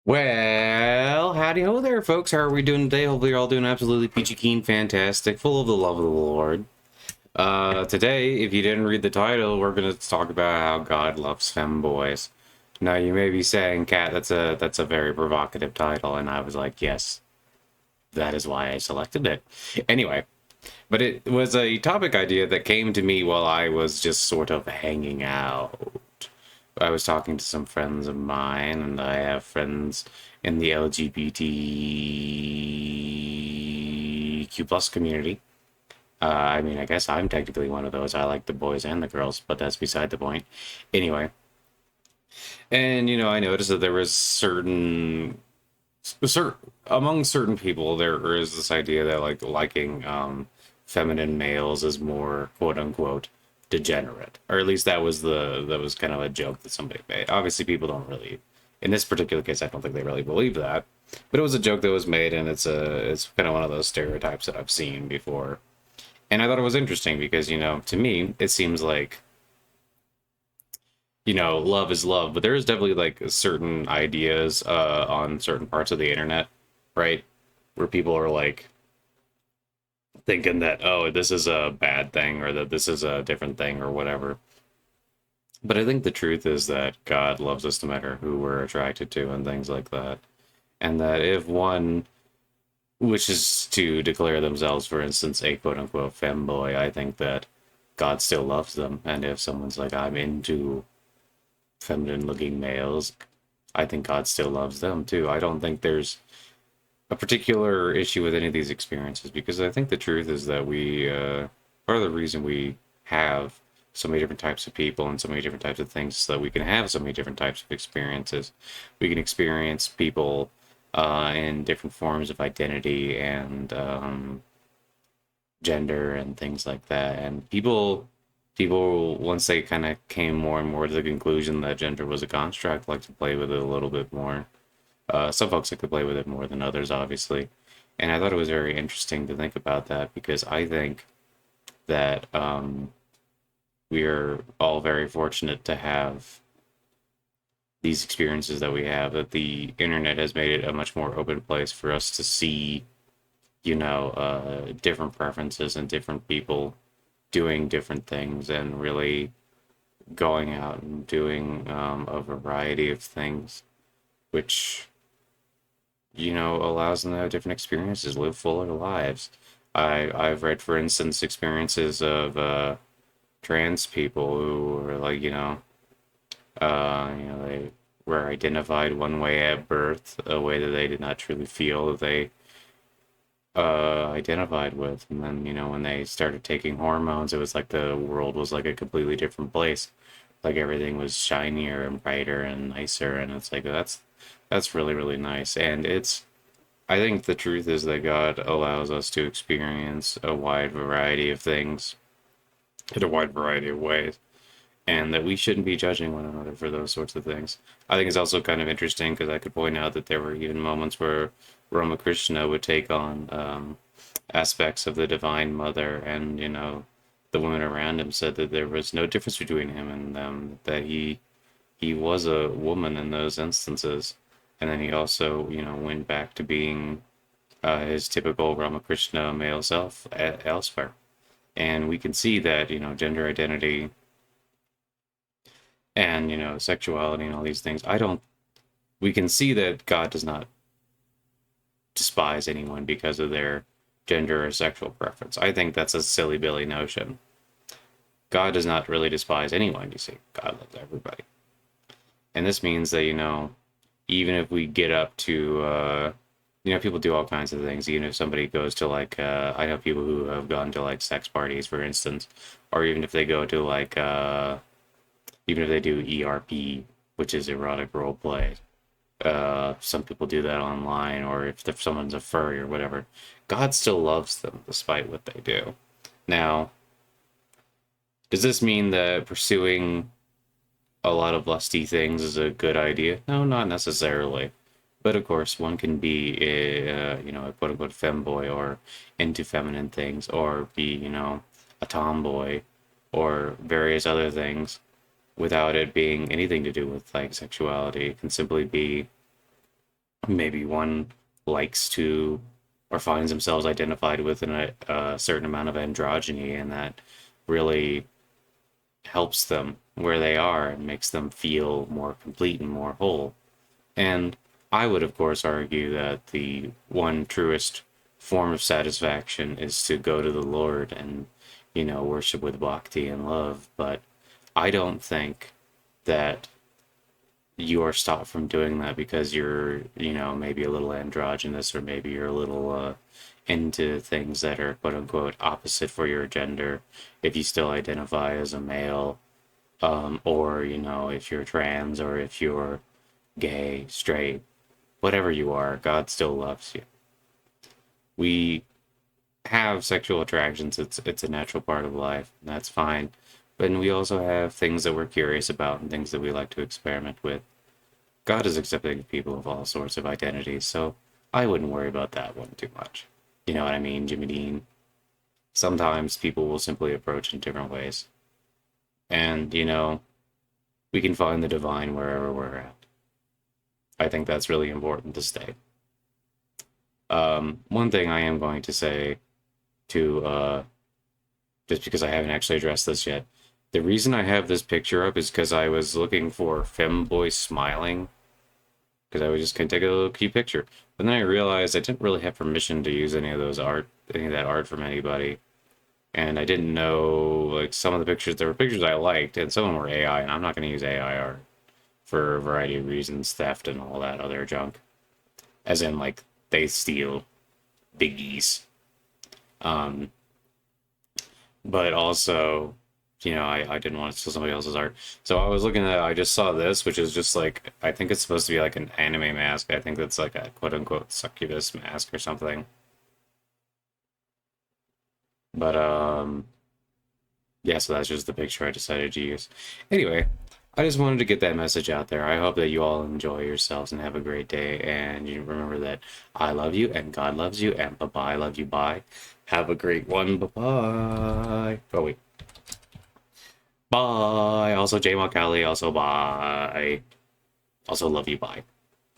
Well, howdy ho there, folks. How are we doing today? Hopefully, you're all doing absolutely peachy keen, fantastic, full of the love of the Lord. Today, if you didn't read the title, we're going to talk about how God loves femboys. Now, you may be saying, Cat, that's a very provocative title, and I was like, yes, that is why I selected it. Anyway, but it was a topic idea that came to me while I was just sort of hanging out. I was talking to some friends of mine, and I have friends in the LGBTQ plus community. I mean, I guess I'm technically one of those. I like the boys and the girls, but that's beside the point. Anyway, and I noticed that there was among certain people, there is this idea that like liking feminine males is more quote unquote degenerate, or at least that was kind of a joke that somebody made. Obviously, people don't really, in this particular case, I don't think they really believe that, but it was a joke that was made, and it's kind of one of those stereotypes that I've seen before, and I thought it was interesting because to me it seems like love is love, but there's definitely like certain ideas on certain parts of the internet, right? Where people are like thinking that, oh, this is a bad thing or that this is a different thing or whatever. But I think the truth is that God loves us no matter who we're attracted to and things like that. And that if one wishes to declare themselves, for instance, a quote unquote femboy, I think that God still loves them. And if someone's like, I'm into feminine looking males, I think God still loves them too. I don't think there's a particular issue with any of these experiences because I think the truth is that part of the reason we have so many different types of people and so many different types of things so that we can have so many different types of experiences. We can experience people in different forms of identity and gender and things like that. And people once they kind of came more and more to the conclusion that gender was a construct, like to play with it a little bit more. Some folks like to play with it more than others, obviously. And I thought it was very interesting to think about that because I think that we are all very fortunate to have these experiences that we have, that the internet has made it a much more open place for us to see, different preferences and different people doing different things and really going out and doing a variety of things, which allows them to have different experiences, live fuller lives. I've read, for instance, experiences of trans people who were like, they were identified one way at birth, a way that they did not truly feel that they identified with, and then when they started taking hormones, it was like the world was like a completely different place. Like everything was shinier and brighter and nicer, and it's like that's really really nice, and it's I think the truth is that God allows us to experience a wide variety of things in a wide variety of ways, and that we shouldn't be judging one another for those sorts of things. I think it's also kind of interesting because I could point out that there were even moments where Ramakrishna would take on aspects of the Divine Mother, and the women around him said that there was no difference between him and them, that he was a woman in those instances. And then he also, went back to being his typical Ramakrishna male self elsewhere. And we can see that, gender identity and, sexuality and all these things, we can see that God does not despise anyone because of their gender or sexual preference. I think that's a silly Billy notion. God does not really despise anyone, you see. God loves everybody. And this means that, even if we get up to people do all kinds of things. Even if somebody goes to like I know people who have gone to like sex parties, for instance, or even if they go to like even if they do ERP, which is erotic role play. Some people do that online, or if someone's a furry or whatever. God still loves them despite what they do. Now, does this mean that pursuing a lot of lusty things is a good idea? No, not necessarily. But of course, one can be a quote unquote femboy or into feminine things, or be, a tomboy or various other things without it being anything to do with like sexuality. It can simply be maybe one likes to or finds themselves identified with a certain amount of androgyny, and that really helps them where they are and makes them feel more complete and more whole. And I would, of course, argue that the one truest form of satisfaction is to go to the Lord and, worship with bhakti and love. But I don't think that you are stopped from doing that because you're, maybe a little androgynous, or maybe you're a little into things that are quote unquote opposite for your gender. If you still identify as a male, or, if you're trans, or if you're gay, straight, whatever you are, God still loves you. We have sexual attractions, it's a natural part of life, and that's fine. But we also have things that we're curious about and things that we like to experiment with. God is accepting of people of all sorts of identities, so I wouldn't worry about that one too much. You know what I mean, Jimmy Dean? Sometimes people will simply approach in different ways. And, we can find the divine wherever we're at. I think that's really important to state. One thing I am going to say to, just because I haven't actually addressed this yet, the reason I have this picture up is because I was looking for Femboys smiling, because I was just going to take a little cute picture. But then I realized I didn't really have permission to use any of that art from anybody. And I didn't know, like, some of the pictures, there were pictures I liked, and some of them were AI, and I'm not going to use AI art for a variety of reasons, theft and all that other junk. As in, like, they steal biggies. Um, but also, I didn't want to steal somebody else's art. So I just saw this, which is just like, I think it's supposed to be like an anime mask. I think that's like a quote unquote succubus mask or something. But, yeah, so that's just the picture I decided to use. Anyway, I just wanted to get that message out there. I hope that you all enjoy yourselves and have a great day. And you remember that I love you and God loves you, and bye-bye, love you, bye. Have a great one, bye-bye. Oh, wait. Bye. Also, J. Kelly, also bye. Also, love you, bye.